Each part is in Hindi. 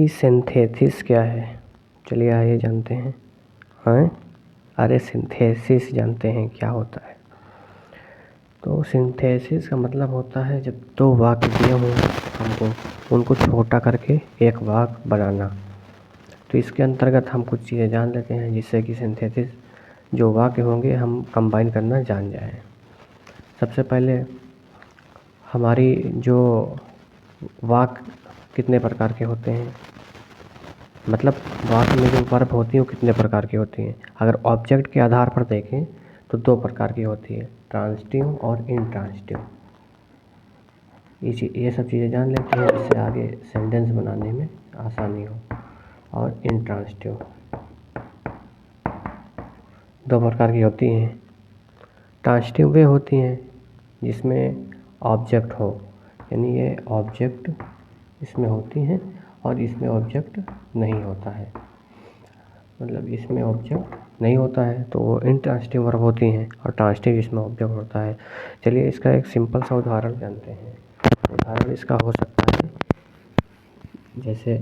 कि सिंथेसिस क्या है। चलिए आइए जानते हैं। अरे सिंथेसिस जानते हैं क्या होता है। तो सिंथेसिस का मतलब होता है जब दो वाक्य दिए हों हमको, उनको छोटा करके एक वाक्य बनाना। तो इसके अंतर्गत हम कुछ चीज़ें जान लेते हैं जिससे कि सिंथेसिस जो वाक्य होंगे हम कंबाइन करना जान जाएं। सबसे पहले हमारी जो वाक्य कितने प्रकार के होते हैं, मतलब वाक्य में जो वर्ब होती हैं वो कितने प्रकार की होती हैं। अगर ऑब्जेक्ट के आधार पर देखें तो दो प्रकार की होती है, ट्रांजिटिव और इंट्रांजिटिव। ये सब चीज़ें जान लेते हैं जिससे आगे सेंटेंस बनाने में आसानी हो। और इंट्रांजिटिव दो प्रकार की होती हैं। ट्रांजिटिव वे होती हैं जिसमें ऑब्जेक्ट हो, यानी ये ऑब्जेक्ट इसमें होती हैं और इसमें ऑब्जेक्ट नहीं होता है, मतलब इसमें ऑब्जेक्ट नहीं होता है तो वो इंट्रांजिटिव वर्ब होती हैं। और ट्रांजिटिव जिसमें ऑब्जेक्ट होता है। चलिए इसका एक सिंपल सा उदाहरण जानते हैं। उदाहरण इसका हो सकता है, जैसे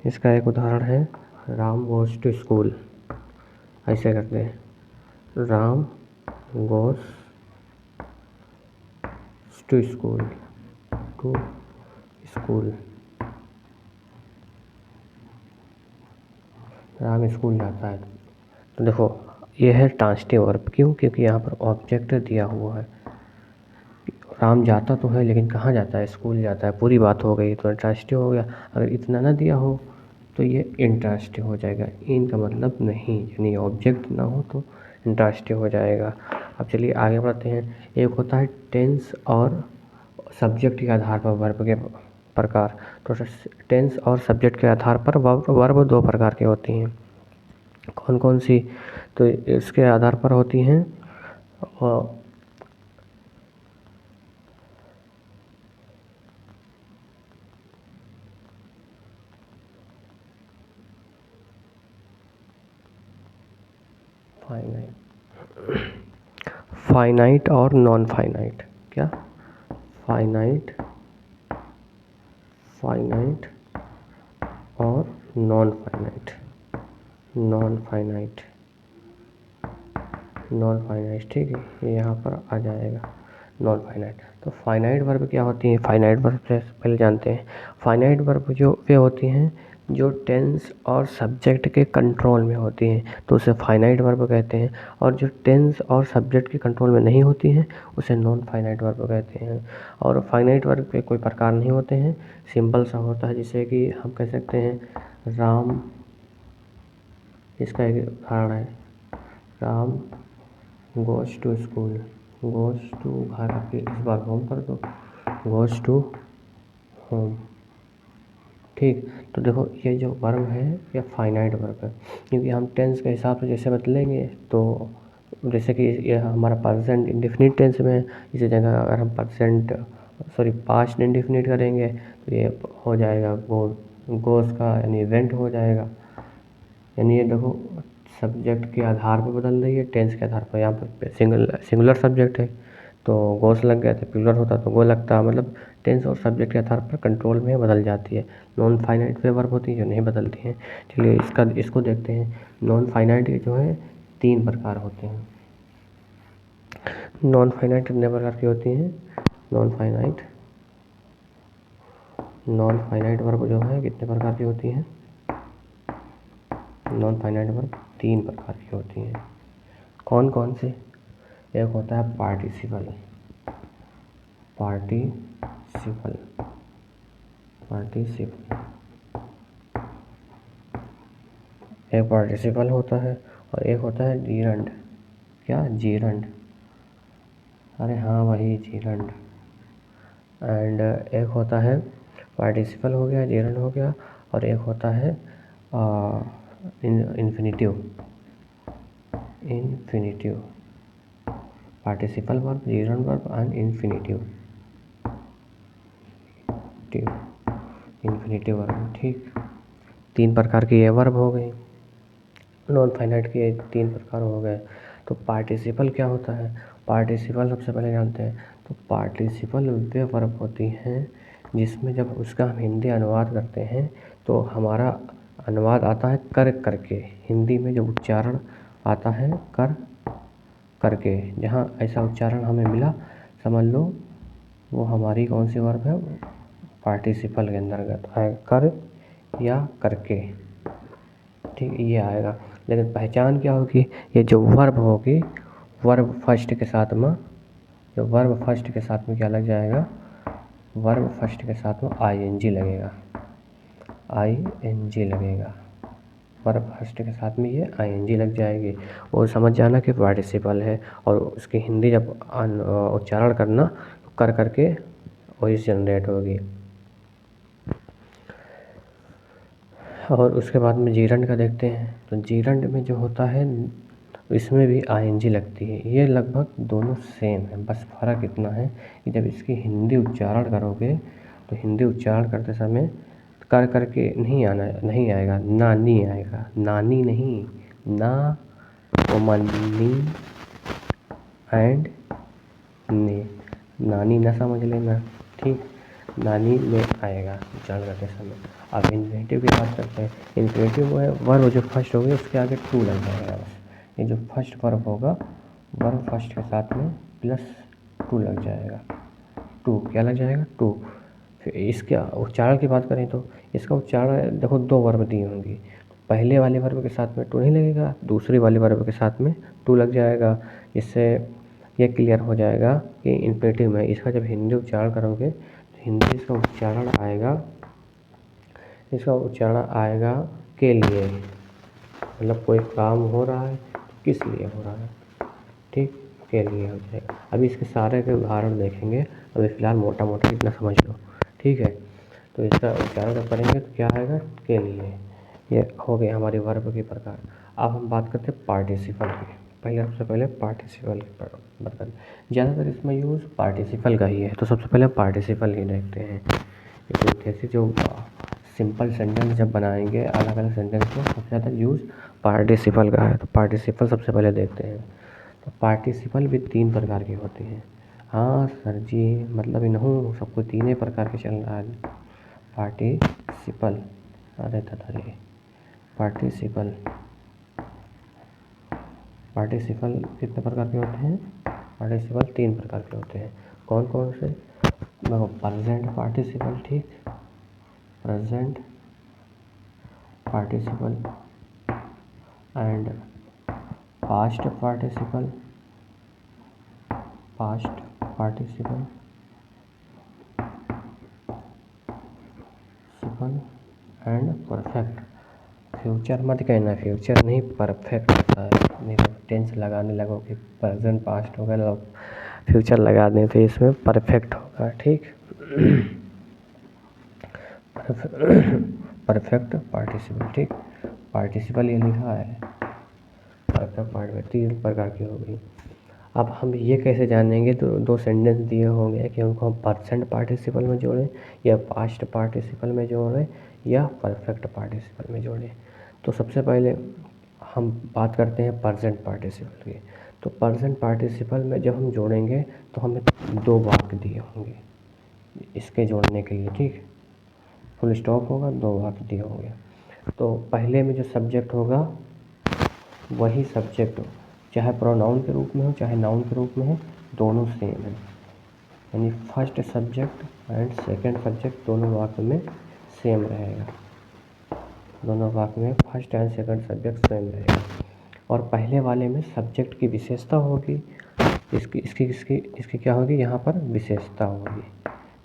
इसका एक उदाहरण है, राम गोज़ टू स्कूल। ऐसे करते हैं, Ram goes to school, to school, Ram school जाता है। तो देखो ये है ट्रांजिटिव वर्ब। क्यों? क्योंकि यहाँ पर ऑब्जेक्ट दिया हुआ है। राम जाता तो है लेकिन कहाँ जाता है, स्कूल जाता है, पूरी बात हो गई तो ट्रांजिटिव हो गया। अगर इतना ना दिया हो तो ये इंट्रांजिटिव हो जाएगा। इन का मतलब नहीं, यानी ऑब्जेक्ट ना हो तो इंट्रांजिटिव हो जाएगा। अब चलिए आगे बढ़ते हैं। एक होता है टेंस और सब्जेक्ट के आधार पर वर्ब के प्रकार। तो टेंस और सब्जेक्ट के आधार पर वर्ब दो प्रकार की होती हैं। कौन कौन सी? तो इसके आधार पर होती हैं फाइनाइट और नॉन फाइनाइट। क्या? फाइनाइट और नॉन फाइनाइट। ठीक है, ये यहाँ पर आ जाएगा नॉन फाइनाइट। तो फाइनाइट वर्ब क्या होती हैं? फाइनाइट वर्ब से पहले जानते हैं। फाइनाइट वर्ब जो वे होती हैं जो टेंस और सब्जेक्ट के कंट्रोल में होती हैं, तो उसे फाइनाइट वर्ब कहते हैं। और जो टेंस और सब्जेक्ट के कंट्रोल में नहीं होती हैं उसे नॉन फाइनाइट वर्ब कहते हैं। और फाइनाइट वर्ब के कोई प्रकार नहीं होते हैं, सिंपल सा होता है। जैसे कि हम कह सकते हैं राम, इसका एक उदाहरण है, Ram goes to school. Goes to घर, आपके इस बार होम कर दो, गोज़ टू होम। ठीक, तो देखो ये जो वर्ब है ये फाइनाइट वर्ब है, क्योंकि हम टेंस के हिसाब से जैसे बदलेंगे तो जैसे कि ये हमारा प्रेजेंट इंडेफिनिट टेंस में है, इसी जगह अगर हम पास्ट इंडेफिनिट करेंगे तो ये हो जाएगा गोज़ का यानी इवेंट हो जाएगा। यानी ये देखो सब्जेक्ट के आधार पर बदल रही है, टेंस के आधार पर। यहाँ पर सिंगुलर सब्जेक्ट है तो गोस लग गया, तो प्लूरल होता तो गो लगता, मतलब टेंस और सब्जेक्ट के आधार पर कंट्रोल में बदल जाती है। नॉन फाइनाइट वे वर्ब होती है जो नहीं बदलती हैं। चलिए इसको देखते हैं। नॉन फाइनाइट जो है 3 प्रकार होते हैं। नॉन फाइनाइट कितने प्रकार की होती हैं? नॉन फाइनाइट वर्ब जो है कितने प्रकार की होती हैं? नॉन फाइनाइट वर्ब 3 प्रकार की होती हैं। कौन कौन से? एक होता है पार्टिसिपल। एक पार्टिसिपल होता है और एक होता है जीरंड। क्या? जीरंड। अरे हाँ वही जीरंड। एंड एक होता है पार्टिसिपल हो गया, जीरंड हो गया, और एक होता है infinitive. Participle verb, gerund verb and infinitive verb. ठीक, 3 प्रकार की ये वर्ब हो गई। नॉन फाइनाइट के 3 प्रकार हो गए। तो पार्टिसिपल क्या होता है? पार्टिसिपल सबसे पहले जानते हैं। तो पार्टिसिपल वे वर्ब होती हैं जिसमें जब उसका हम हिंदी अनुवाद करते हैं तो हमारा अनुवाद आता है कर करके। हिंदी में जो उच्चारण आता है कर करके, जहाँ ऐसा उच्चारण हमें मिला समझ लो वो हमारी कौन सी वर्ब है, पार्टिसिपल के अंतर्गत आएगा, कर या करके। ठीक, ये आएगा। लेकिन पहचान क्या होगी, ये जो वर्ब होगी, वर्ब फर्स्ट के साथ में, जो वर्ब फर्स्ट के साथ में क्या लग जाएगा, वर्ब फर्स्ट के साथ में आईएनजी लगेगा, आईएनजी लगेगा। वर्ब फर्स्ट के साथ में ये आईएनजी लग जाएगी और समझ जाना कि पार्टिसिपल है। और उसकी हिंदी जब उच्चारण करना तो कर करके वॉइस जनरेट होगी। और उसके बाद में जीरंड का देखते हैं, तो जीरंड में जो होता है इसमें भी आईएनजी लगती है। ये लगभग दोनों सेम है, बस फ़र्क इतना है कि जब इसकी हिंदी उच्चारण करोगे तो हिंदी उच्चारण करते समय कर करके नहीं आएगा, नानी आएगा, नानी नहीं, ना नी एंड ने, नानी ना समझ लेना, ठीक, नानी में आएगा उच्चारण करते समय। अब इन्फिनेटिव की बात करते हैं। इन्फिनेटिव में वर्ब जो फर्स्ट होगी उसके आगे टू लग जाएगा बस। ये जो फर्स्ट वर्ब होगा, वर्ब फर्स्ट के साथ में प्लस टू लग जाएगा, टू क्या लग जाएगा, टू। फिर इसके उच्चारण की बात करें तो इसका उच्चारण देखो, दो वर्ब दी होंगी, पहले वाले वर्ब के साथ में टू नहीं लगेगा, दूसरे वाले वर्ब के साथ में टू लग जाएगा। इससे ये क्लियर हो जाएगा कि इन्फिनेटिव में इसका जब हिंदी उच्चारण करोगे तो हिंदी इसका उच्चारण आएगा के लिए, मतलब कोई काम हो रहा है किस लिए हो रहा है, ठीक, के लिए हो जाएगा। अभी इसके सारे के उदाहरण देखेंगे, अभी फ़िलहाल मोटा मोटा इतना समझ लो, ठीक है। तो इसका उच्चारण जब करेंगे तो क्या आएगा, के लिए। ये हो गए हमारे वर्ब के प्रकार। अब हम बात करते हैं पार्टिसिपल की। सबसे पहले पार्टिसिपल की बात करते हैं। ज़्यादातर इसमें यूज़ पार्टिसिपल का ही है, तो सबसे पहले पार्टिसिपल ही देखते हैं। जैसे जो सिंपल सेंटेंस जब बनाएंगे अलग अलग सेंटेंस में सबसे ज़्यादा यूज़ पार्टिसिपल का है, तो पार्टिसिपल सबसे पहले देखते हैं। तो पार्टिसिपल भी 3 प्रकार की होती हैं। हाँ सर जी, मतलब इन्हों सबको 3 प्रकार के चल रहा है। पार्टिसिपल, अरे तथारी, पार्टिसिपल कितने प्रकार के होते हैं, पार्टिसिपल 3 प्रकार के होते हैं। कौन कौन से, देखो प्रेजेंट पार्टिसिपल, ठीक, present participle and past participle and perfect. Future मत कहना, फ्यूचर नहीं, परफेक्ट होता है, नहीं तो टेंस लगाने लगो कि प्रेजेंट पास्ट होगा तो फ्यूचर लगा दें तो इसमें परफेक्ट होगा, ठीक। परफेक्ट पार्टिसिपल, ठीक, पार्टिसिपल ये लिखा है, परफेक्ट पार्टिसिपल 3 प्रकार की हो गई। अब हम ये कैसे जानेंगे, तो 2 सेंटेंस दिए होंगे कि उनको हम प्रेजेंट पार्टिसिपल में जोड़ें या पास्ट पार्टिसिपल में जोड़ें या परफेक्ट पार्टिसिपल में जोड़ें। तो सबसे पहले हम बात करते हैं प्रेजेंट पार्टिसिपल की। तो प्रेजेंट पार्टिसिपल में जब हम जोड़ेंगे तो हमें 2 वाक्य दिए होंगे इसके जोड़ने के लिए, ठीक, फुल स्टॉप होगा, 2 वाक्य दिए होंगे। तो पहले में जो सब्जेक्ट होगा वही सब्जेक्ट चाहे प्रोनाउन के रूप में हो चाहे नाउन के रूप में हो, दोनों सेम है, यानी first subject and second subject दोनों वाक्य में सेम रहेगा, दोनों वाक्य में first and second subject same रहेगा। और पहले वाले में सब्जेक्ट की विशेषता होगी, इसकी क्या होगी, यहाँ पर विशेषता होगी।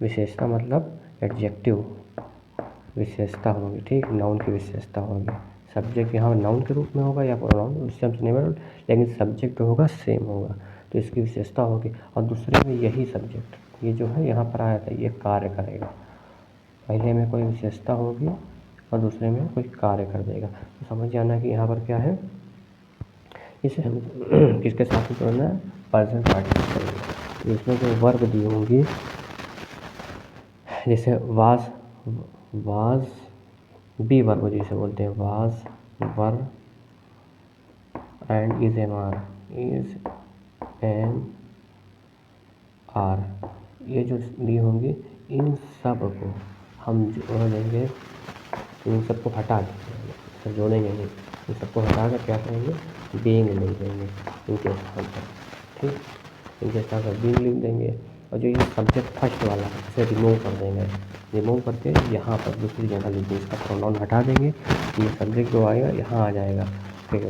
विशेषता मतलब एडजेक्टिव विशेषता होगी, ठीक, नाउन की विशेषता होगी। सब्जेक्ट यहाँ नाउन के रूप में होगा या प्रोनाउन, उससे हमसे नहीं बदल, लेकिन सब्जेक्ट होगा सेम होगा, तो इसकी विशेषता होगी। और दूसरे में यही सब्जेक्ट, ये जो है यहाँ पर आया था, ये कार्य करेगा। पहले में कोई विशेषता होगी और दूसरे में कोई कार्य कर देगा। तो समझ जाना कि यहाँ पर क्या है, इसे हम किसके साथ में जोड़ना है, प्रेजेंट पार्टिसिपल। इसमें जो वर्ब दी होंगी, जैसे वाज बी वर्ब जिसे बोलते हैं, was verb and is am are, ये जो दी होंगी इन सब को हम जोड़ देंगे इन सबको हटा देंगे, सब जोड़ेंगे नहीं, इन सबको हटा कर क्या करेंगे, बीइंग लिख देंगे इनके स्थान पर। ठीक, इनके स्थान पर बीइंग लिख देंगे। और जो ये सब्जेक्ट फर्स्ट वाला है इसे रिमूव कर देंगे, रिमूव करके यहाँ पर दूसरी जगह लिख देंगे, इसका प्रोनाउन हटा देंगे। ये सब्जेक्ट जो आएगा यहाँ आ जाएगा, फिर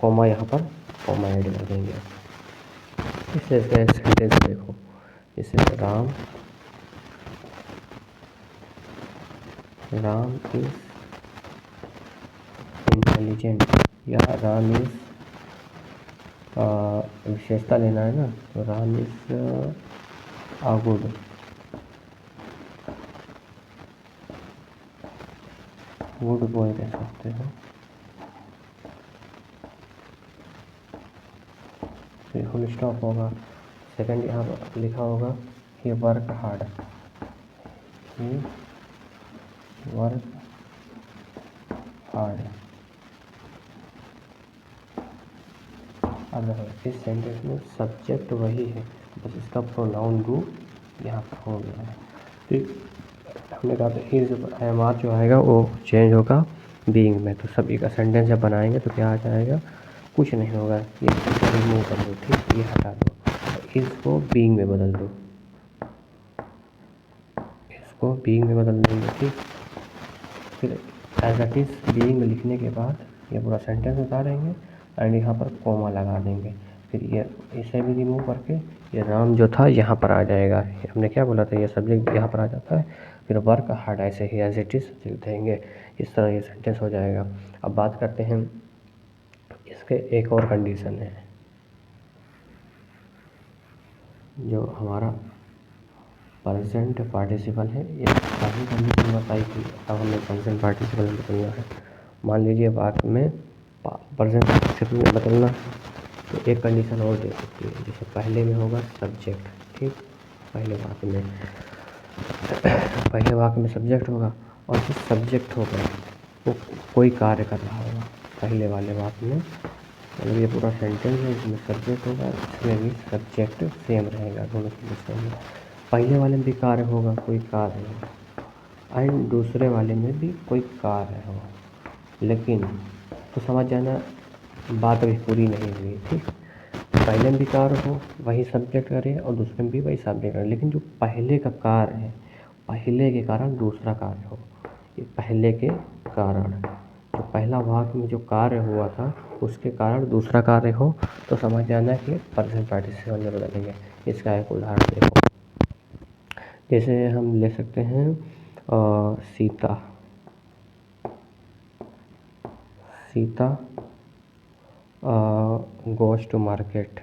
कॉमा यहाँ पर कॉमा ऐड कर देंगे। इससे सेंटेंस देखो, इससे राम इज इंटेलिजेंट, या राम इज विशेषता लेना है ना, तो राम इज गुड बॉय कह सकते हो। फिर फुल स्टॉप होगा। सेकंड यहाँ पर लिखा होगा ही वर्क हार्ड, ही वर्क हार्ड। अब देखो इस सेंटेंस में सब्जेक्ट वही है, बस इसका प्रोनाउन डू यहाँ पर हो गया है। ठीक, हमने कहा था इज एम जो आएगा वो चेंज होगा बीइंग में। तो सभी का सेंटेंस जब बनाएंगे तो क्या आ जाएगा, कुछ नहीं होगा, ये रिमूव कर दो। ठीक, ये हटा दो, इज को बीइंग में बदल दो, इसको बीइंग में बदल देंगे। ठीक, फिर एज इट इज बीइंग में लिखने के बाद ये पूरा सेंटेंस उतारेंगे एंड यहाँ पर कॉमा लगा देंगे। फिर ये इसे भी रिमूव करके ये राम जो था यहाँ पर आ जाएगा। हमने क्या बोला था, ये सब्जेक्ट यहाँ पर आ जाता है। फिर वर्क हार्ड ऐसे ही एज इट इज लिख देंगे, इस तरह ये सेंटेंस हो जाएगा। अब बात करते हैं इसके एक और कंडीशन है, जो हमारा प्रेजेंट पार्टिसिपल है। ये काफ़ी कंडीशन बताई थी, अब हमें प्रेजेंट पार्टिसिपल बदलना है। मान लीजिए वाक्य में प्रेजेंट पार्टिसिपल में बदलना है तो एक कंडीशन और दे सकती है, जैसे पहले में होगा सब्जेक्ट। ठीक, पहले वाक्य में सब्जेक्ट होगा, और जो सब्जेक्ट होगा वो कोई कार्य कर रहा होगा। पहले वाले वाक्य में मतलब ये पूरा सेंटेंस है, इसमें सब्जेक्ट होगा, इसमें भी सब्जेक्ट सेम रहेगा, दोनों चीज़ें सेम है। पहले वाले में भी कार्य होगा, कोई कार्य है, एंड दूसरे वाले में भी कोई कार्य हो, लेकिन तो समझ जाना बात अभी पूरी नहीं हुई। ठीक, पहले में भी कार्य हो वही सब्जेक्ट करे और दूसरे में भी वही सब्जेक्ट करे, लेकिन जो पहले का कार्य है, पहले के कारण दूसरा कार्य हो। ये पहले के कारण, जो पहला वाक्य में जो कार्य हुआ था उसके कारण दूसरा कार्य हो, तो समझ जाना कि प्रेजेंट पार्टिसिपल में बदलेंगे। इसका एक उदाहरण देखो, जैसे हम ले सकते हैं Sita goes to market,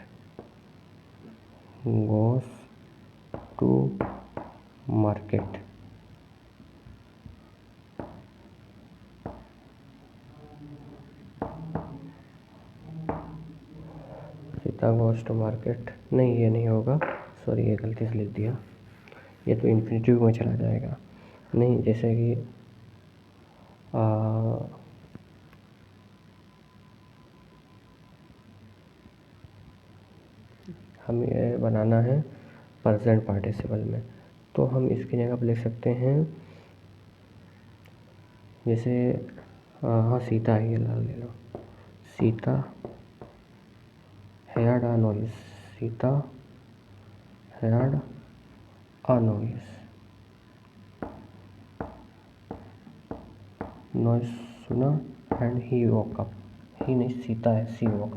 Sita goes to market, नहीं ये नहीं होगा, सॉरी ये गलती से लिख दिया, ये तो इन्फिनेटिव में चला जाएगा। नहीं, जैसे कि हमें ये बनाना है प्रेजेंट पार्टिसिपल में, तो हम इसकी जगह पर लिख सकते हैं, जैसे हाँ सीता ही ले लो, Sita had a noise, Sita had a noise सुना एंड ही वोक अप, ही नहीं सीता है, सी वोक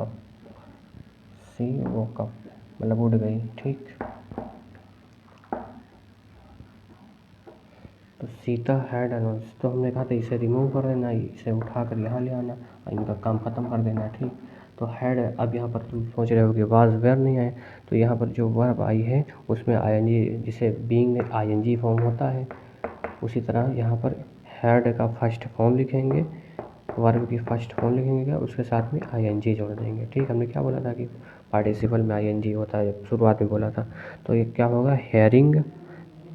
अप मतलब उठ गई। ठीक, तो सीता हैड अ नॉइस, तो हमने कहा था इसे रिमूव कर देना, इसे उठा कर यहाँ ले आना, इनका काम ख़त्म कर देना। ठीक, तो हैड, अब यहाँ पर तुम सोच रहे हो कि वाज वेयर नहीं आए, तो यहाँ पर जो वर्ब आई है उसमें आईएनजी, जिसे बीइंग आईएनजी फॉर्म होता है, उसी तरह यहाँ पर हैड का फर्स्ट फॉर्म लिखेंगे, वर्ब की फर्स्ट फॉर्म लिखेंगे, उसके साथ में आईएनजी जोड़ देंगे। ठीक, हमने क्या बोला था कि पार्टिसिपल में आईएनजी होता है, शुरुआत में बोला था, तो ये क्या होगा, हेयरिंग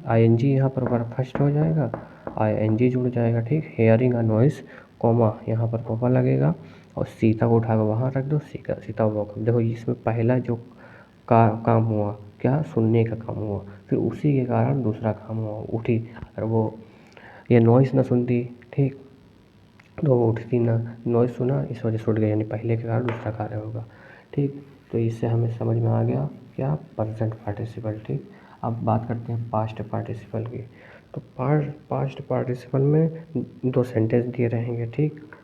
आईएनजी यहाँ पर वर्ब फर्स्ट हो जाएगा, आईएनजी जुड़ जाएगा। ठीक, हेयरिंग अ नॉइस कॉमा, यहाँ पर कॉमा लगेगा, और सीता को उठाकर वहाँ रख दो, सीता वॉक। देखो इसमें पहला जो काम हुआ क्या, सुनने का काम हुआ, फिर उसी के कारण दूसरा काम हुआ, उठी। अगर वो ये नॉइस ना सुनती, ठीक, तो वो उठती ना, नॉइज़ सुना, इस वजह से उठ गई, यानी पहले के कारण दूसरा कार्य होगा। ठीक, तो इससे हमें समझ में आ गया क्या, प्रेजेंट पार्टिसिपल। ठीक, अब बात करते हैं पास्ट पार्टिसिपल की। तो पास्ट पार्टिसिपल में दो सेंटेंस दिए रहेंगे। ठीक,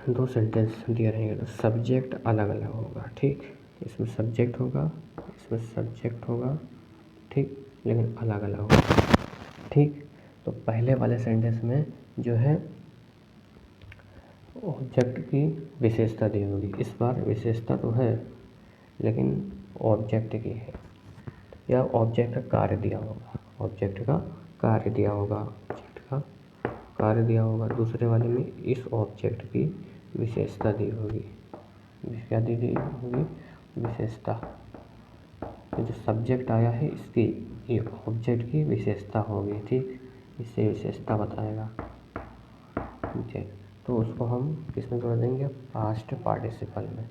दो सेंटेंस दिए रहेंगे, तो सब्जेक्ट अलग अलग होगा। ठीक, इसमें सब्जेक्ट होगा, इसमें सब्जेक्ट होगा। ठीक, लेकिन अलग अलग होगा। ठीक, तो पहले वाले सेंटेंस में जो है ऑब्जेक्ट की विशेषता दी होगी। इस बार विशेषता तो है लेकिन ऑब्जेक्ट की है, या ऑब्जेक्ट का कार्य दिया होगा, ऑब्जेक्ट का कार्य दिया होगा, ऑब्जेक्ट का कार्य दिया होगा। दूसरे वाले में इस ऑब्जेक्ट की विशेषता दी होगी, क्या दी होगी, विशेषता। तो जो सब्जेक्ट आया है इसकी, ये ऑब्जेक्ट की विशेषता होगी। ठीक, इससे विशेषता बताएगा। ठीक है, तो उसको हम किसमें जोड़ देंगे, पास्ट पार्टिसिपल में।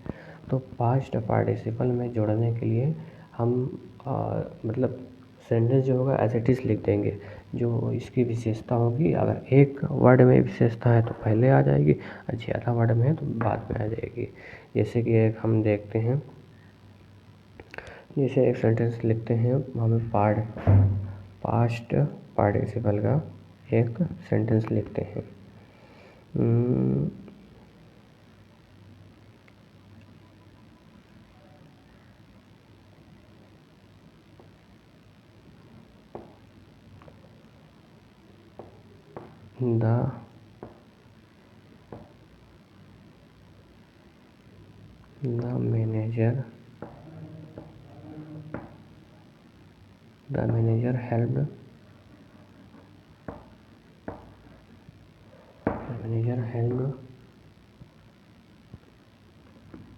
तो पास्ट पार्टिसिपल में जोड़ने के लिए हम मतलब सेंटेंस जो होगा एज इट इज़ लिख देंगे। जो इसकी विशेषता होगी, अगर एक वर्ड में विशेषता है तो पहले आ जाएगी, और ज़्यादा वर्ड में है तो बाद में आ जाएगी। जैसे कि एक हम देखते हैं, जैसे एक सेंटेंस लिखते हैं, हमें पास्ट पार्टिसिपल का एक सेंटेंस लिखते हैं। The manager helped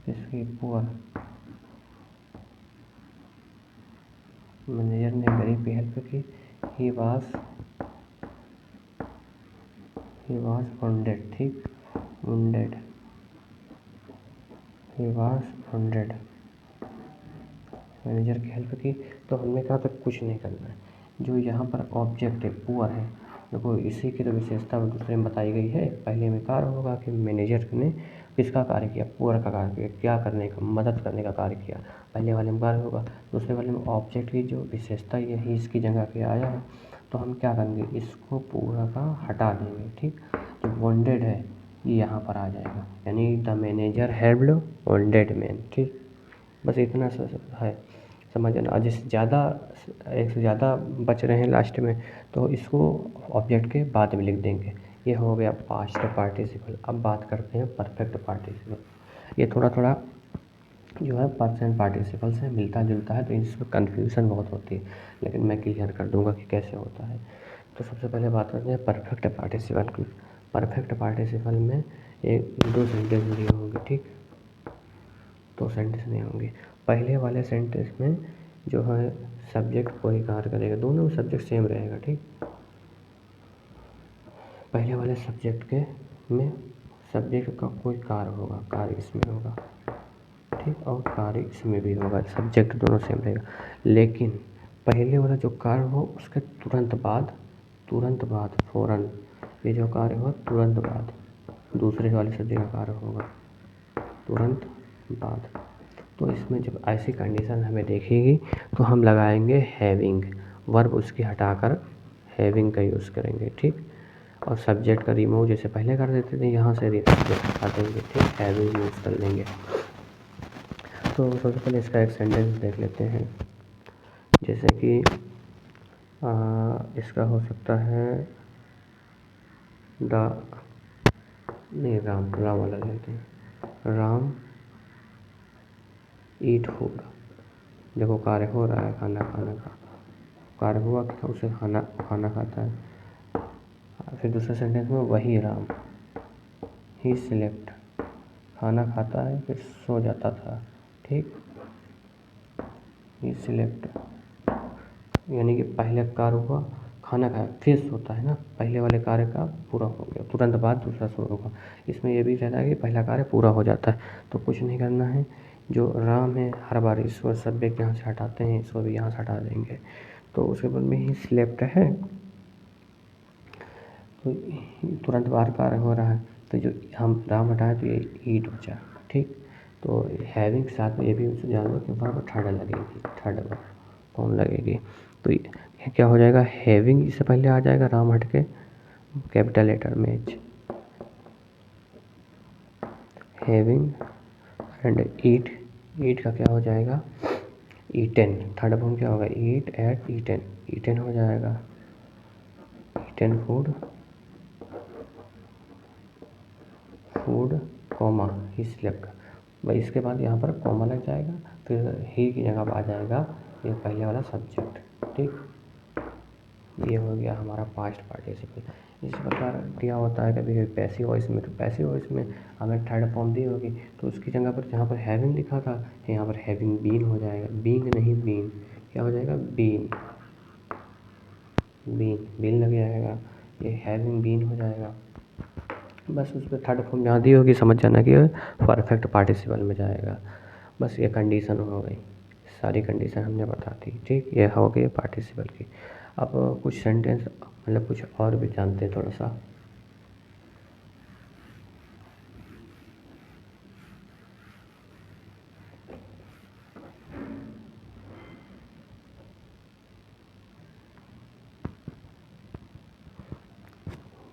इसकी पुअर, मैनेजर ने गरीब की हेल्प की। He was wounded। ठीक, wounded, he was wounded, manager की हेल्प की। तो हमने कहा था कुछ नहीं करना है, जो यहाँ पर ऑब्जेक्ट है पुअर है, देखो इसी की तो विशेषता दूसरे में बताई गई है। पहले में कार्य होगा कि मैनेजर ने किसका कार्य किया, पुअर का कार्य किया, क्या करने का, मदद करने का कार्य किया, पहले वाले में कार्य होगा। दूसरे वाले में ऑब्जेक्ट की जो विशेषता यही इसकी जगह पे आया है, तो हम क्या करेंगे, इसको पूरा का हटा देंगे। ठीक, जो वॉन्टेड है ये यहाँ पर आ जाएगा, यानी the manager helped wanted man. ठीक, बस इतना है समझना। और जैसे ज़्यादा, एक से ज़्यादा बच रहे हैं लास्ट में, तो इसको ऑब्जेक्ट के बाद में लिख देंगे। ये हो गया पास्ट पार्टिसिपल। अब बात करते हैं परफेक्ट पार्टिसिपल। ये थोड़ा थोड़ा जो है प्रेजेंट पार्टिसिपल से मिलता जुलता है, तो इसमें कन्फ्यूज़न बहुत होती है, लेकिन मैं क्लियर कर दूंगा कि कैसे होता है। तो सबसे पहले बात करते हैं परफेक्ट पार्टिसिपल की। परफेक्ट पार्टिसिपल में एक दो सेंटेंस दिए होंगे। ठीक, दो सेंटेंस नहीं होंगे। पहले वाले सेंटेंस में जो है सब्जेक्ट कोई कार्य करेगा, दोनों में सब्जेक्ट सेम रहेगा। ठीक, पहले वाले सब्जेक्ट के में सब्जेक्ट का कोई कार्य होगा, कार्य इसमें होगा। ठीक, और कार्य इसमें भी होगा, सब्जेक्ट दोनों सेम रहेगा। लेकिन पहले वाला जो कार्य हो उसके तुरंत बाद फ़ौरन ये जो कार्य हो तुरंत बाद दूसरे वाले सब्जेक्ट का कार्य होगा तुरंत बाद। तो इसमें जब ऐसी कंडीशन हमें देखेगी तो हम लगाएंगे हैविंग, वर्ब उसकी हटाकर हैविंग का यूज़ करेंगे। ठीक, और सब्जेक्ट का रिमूव जैसे पहले कर देते थे, यहाँ से सब्जेक्ट हटा देंगे। ठीक, हैविंग यूज़ कर लेंगे। तो सबसे पहले इसका एक सेंटेंस देख लेते हैं, जैसे कि इसका हो सकता है राम वाला लेते हैं। राम ईट फूड, देखो कार्य हो रहा है, खाना का कार्य हुआ कि उसे खाना खाता है। फिर दूसरे सेंटेंस में वही राम, ही स्लेप्ट, खाना खाता है फिर सो जाता था। ठीक, ही स्लेप्ट, यानी कि पहले कार्य हुआ, खाना खाया फिर सोता है ना, पहले वाले कार्य का पूरा हो गया, तुरंत बाद दूसरा शुरू होगा। इसमें यह भी रहता है कि पहला कार्य पूरा हो जाता है, तो कुछ नहीं करना है। जो राम है हर बार इसको सब्जेक्ट यहाँ से हटाते हैं, इसको भी यहाँ से हटा देंगे। तो उसके बाद में ही स्लेप्ट है, तो तुरंत बार बार हो रहा है, तो जो हम राम हटाए तो ये ईट बचा। ठीक, तो हैविंग के साथ में ये भी जान लो कि वर्ब थर्ड लगेगी, थर्ड वर्ब कौन लगेगी। तो ये क्या हो जाएगा, हैविंग इससे पहले आ जाएगा राम हट के कैपिटल लेटर में एच, हैविंग एंड ईट, ईट का क्या हो जाएगा ईटेन, थर्ड फॉर्म क्या होगा ईट एट ईटेन, ईटेन हो जाएगा, eaten food, food comma he slept. भाई इसके बाद यहाँ पर कॉमा लग जाएगा, फिर ही की जगह आ जाएगा ये पहले वाला सब्जेक्ट। ठीक, ये हो गया हमारा पास्ट पार्टिसिपल। इस प्रकार क्या होता है कभी कभी पैसिव वॉइस में, तो पैसिव वॉइस में हमें थर्ड फॉर्म दी होगी तो उसकी जगह पर जहाँ पर हैविंग लिखा था यहाँ पर हैविंग बीन हो जाएगा, बींग नहीं बीन, क्या हो जाएगा बीन, बीन बीन लग जाएगा, ये हैविंग बीन हो जाएगा। बस उस पर थर्ड फॉर्म जहाँ दी होगी समझ जाना कि परफेक्ट पार्टिसिपल में जाएगा। बस ये कंडीशन हो गई, सारी कंडीशन हमने बता दी। ठीक, ये हो गई पार्टिसिपल की। अब कुछ सेंटेंस मतलब कुछ और भी जानते हैं थोड़ा सा।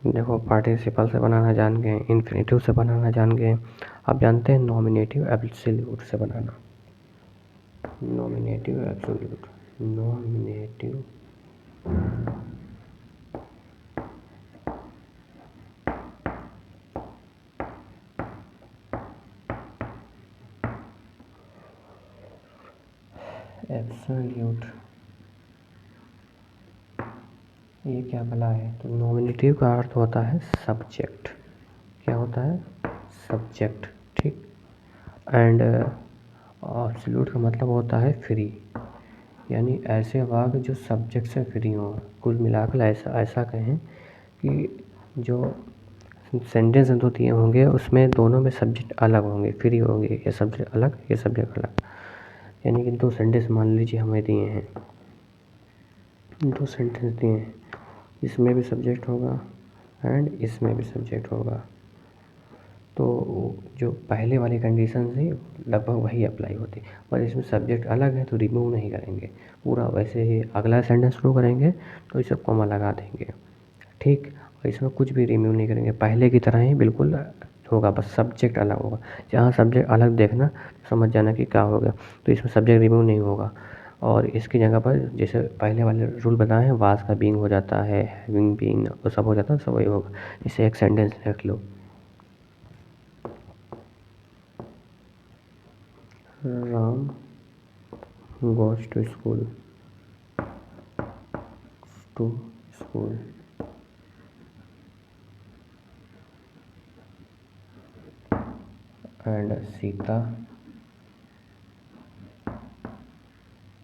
देखो पार्टिसिपल से बनाना जान गए, इन्फिनेटिव से बनाना जान गए, अब जानते हैं नॉमिनेटिव एब्सोल्यूट से बनाना। नॉमिनेटिव एब्सोल्यूट, नॉमिनेटिव एब्सोल्यूट, ये क्या भला है, तो नॉमिनेटिव का अर्थ होता है सब्जेक्ट, क्या होता है सब्जेक्ट। ठीक, एंड एब्सोल्यूट का मतलब होता है फ्री, यानी ऐसे वाक्य जो सब्जेक्ट से फ्री हों। कुल मिलाकर ऐसा ऐसा कहें कि जो सेंटेंस दो दिए होंगे उसमें दोनों में सब्जेक्ट अलग होंगे, फ्री होंगे, ये सब्जेक्ट अलग ये सब्जेक्ट अलग। यानी कि दो सेंटेंस मान लीजिए हमें दिए हैं, दो सेंटेंस दिए हैं, इसमें भी सब्जेक्ट होगा एंड इसमें भी सब्जेक्ट होगा, तो जो पहले वाली कंडीशन थी लगभग वही अप्लाई होती, पर इसमें सब्जेक्ट अलग है तो रिमूव नहीं करेंगे पूरा, वैसे ही अगला सेंटेंस शुरू करेंगे तो इसे कॉमा लगा देंगे। ठीक, और इसमें कुछ भी रिमूव नहीं करेंगे, पहले की तरह ही बिल्कुल होगा, बस सब्जेक्ट अलग होगा। जहाँ सब्जेक्ट अलग देखना समझ जाना कि क्या होगा, तो इसमें सब्जेक्ट रिमूव नहीं होगा। और इसकी जगह पर जैसे पहले वाले रूल बताए हैं वाज का बीइंग हो जाता है, हैविंग बीइंग वो सब हो जाता है, सब वही होगा। इसे एक सेंटेंस लिख लो, Ram goes to school, to school, and Sita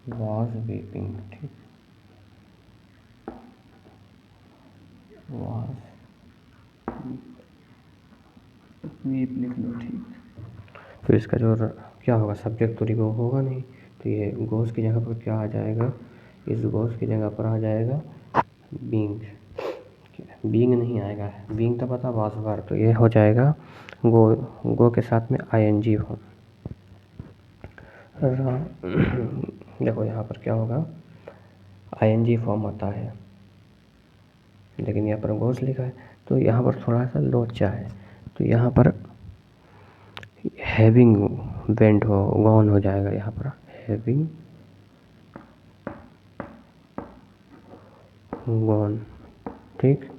was weeping। ठीक, was वीप लिख लो। ठीक, तो इसका जो क्या होगा सब्जेक्ट तो रिमूव होगा नहीं, तो ये गोस की जगह पर क्या आ जाएगा, इस गोस की जगह पर आ जाएगा बींग, बींग नहीं आएगा, बींग तो पता वास वार, तो ये हो जाएगा गो के साथ में आईएनजी हो। देखो यहाँ पर क्या होगा आईएनजी फॉर्म आता है, लेकिन यहाँ पर गोस लिखा है तो यहाँ पर थोड़ा सा लोचा है, तो यहाँ पर हैविंग वेंट हो गॉन हो जाएगा, यहाँ पर हैविंग गॉन। ठीक,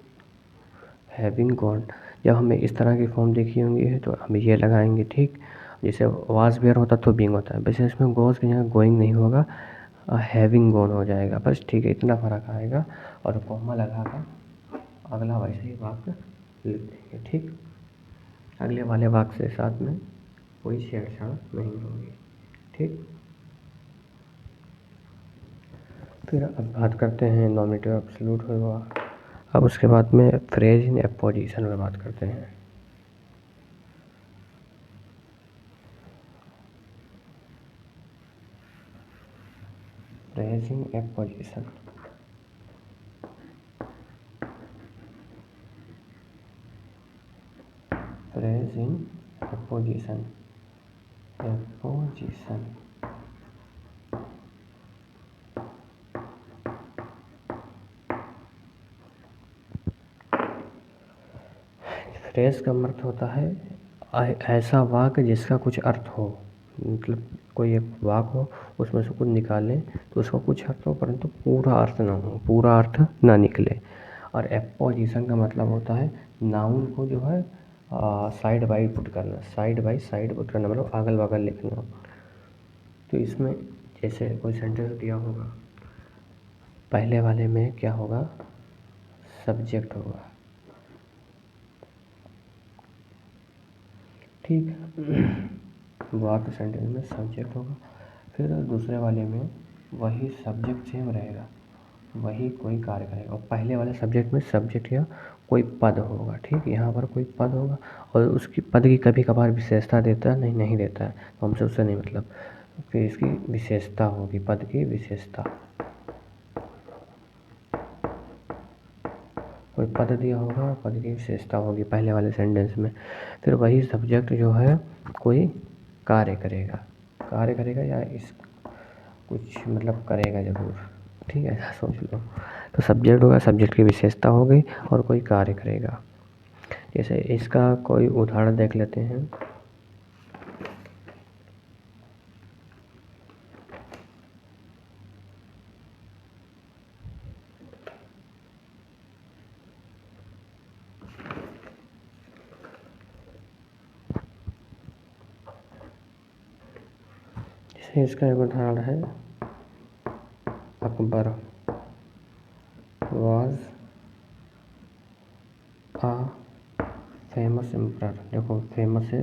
हैविंग गॉन, जब हमें इस तरह की फॉर्म देखी होंगी तो हम ये लगाएंगे। ठीक, जैसे वाज वेयर होता तो बीइंग होता है, वैसे इसमें गोस की जगह गोइंग नहीं होगा, हैविंग गॉन हो जाएगा। बस ठीक है, इतना फ़र्क आएगा और कॉमा लगाकर अगला वैसे ही वाक्य लिख देंगे। ठीक, अगले वाले वाक्य से साथ में कोई छेड़छाड़ नहीं होगी। ठीक, फिर अब बात करते हैं नॉमिनेटिव एब्सोल्यूट हुआ, अब उसके बाद में फ्रेज इन एपोजिशन में बात करते हैं। Phrase in apposition, is in apposition. Apposition phrase का अर्थ होता है ऐसा वाक्य जिसका कुछ अर्थ हो, मतलब कोई एक वाक्य हो उसमें से कुछ निकालें तो उसका कुछ अर्थ हो परंतु पूरा अर्थ ना हो, पूरा अर्थ ना निकले। और एपोजिशन का मतलब होता है नाउन को जो है साइड बाई पुट करना, साइड बाई साइड पुट करना मतलब अगल बगल लिखना। तो इसमें जैसे कोई सेंटेंस दिया होगा, पहले वाले में क्या होगा, सब्जेक्ट होगा, ठीक है, वाक्य सेंटेंस में सब्जेक्ट होगा। फिर दूसरे वाले में वही सब्जेक्ट सेम रहेगा, वही कोई कार्य करेगा, और पहले वाले सब्जेक्ट में सब्जेक्ट या कोई पद होगा, ठीक। यहाँ पर कोई पद होगा और उसकी पद की कभी कभार विशेषता देता है, नहीं देता है, तो हमसे उससे नहीं मतलब, कि इसकी विशेषता होगी, पद की विशेषता। कोई पद दिया होगा, पद की विशेषता होगी पहले वाले सेंटेंस में। फिर वही सब्जेक्ट जो है कोई कार्य करेगा या इस कुछ मतलब करेगा ज़रूर, ठीक है, ऐसा सोच लो। तो सब्जेक्ट होगा, सब्जेक्ट की विशेषता हो गई और कोई कार्य करेगा। जैसे इसका कोई उदाहरण देख लेते हैं। जैसे इसका एक उदाहरण है, Akbar was a famous emperor. देखो फेमस से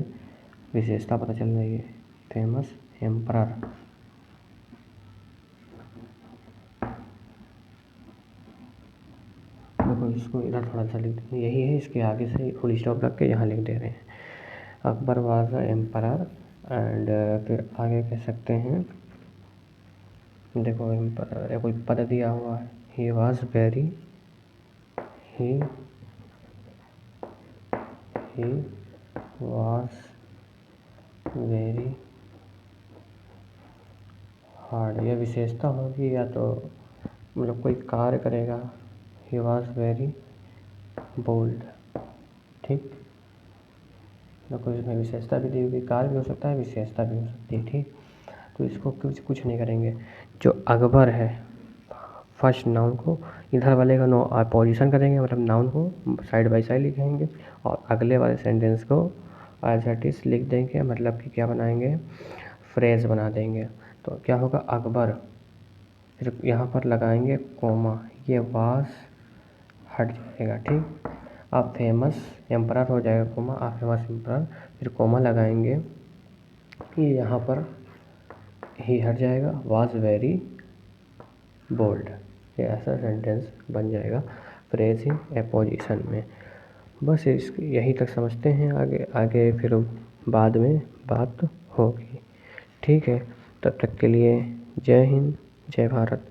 विशेषता पता चल रही है, फेमस एम्परर। देखो इसको इधर थोड़ा सा लिख दें, यही है, इसके आगे से फुल स्टॉप रख के यहाँ लिख दे रहे हैं, Akbar was a emperor. And फिर आगे कह सकते हैं, देखो एम्परर कोई पद दिया हुआ है, ही वाज वेरी हार्ड, यह विशेषता होगी या तो मतलब कोई कार्य करेगा, ही वॉज वेरी बोल्ड, ठीक। देखो इसमें विशेषता भी दी होगी, कार्य भी हो सकता है, विशेषता भी हो सकती है, ठीक। तो इसको कुछ नहीं करेंगे। जो अकबर है फर्स्ट नाउन को इधर वाले का नो पोजीशन करेंगे, मतलब नाउन को साइड बाय साइड लिखेंगे और अगले वाले सेंटेंस को एज इट इज लिख देंगे, मतलब कि क्या बनाएंगे, फ्रेज बना देंगे। तो क्या होगा, अकबर, फिर यहाँ पर लगाएंगे कोमा, ये वास हट जाएगा, ठीक। अब फेमस एम्परर हो जाएगा कोमा, अब फेमस एम्परर, फिर कोमा लगाएंगे, ये यहाँ पर ही हट जाएगा, वाज वेरी बोल्ड, ये ऐसा सेंटेंस बन जाएगा फ्रेज इन एपोजिशन में। बस यही तक समझते हैं, आगे फिर बाद में बात होगी, ठीक है। तब तक के लिए जय हिंद, जय भारत।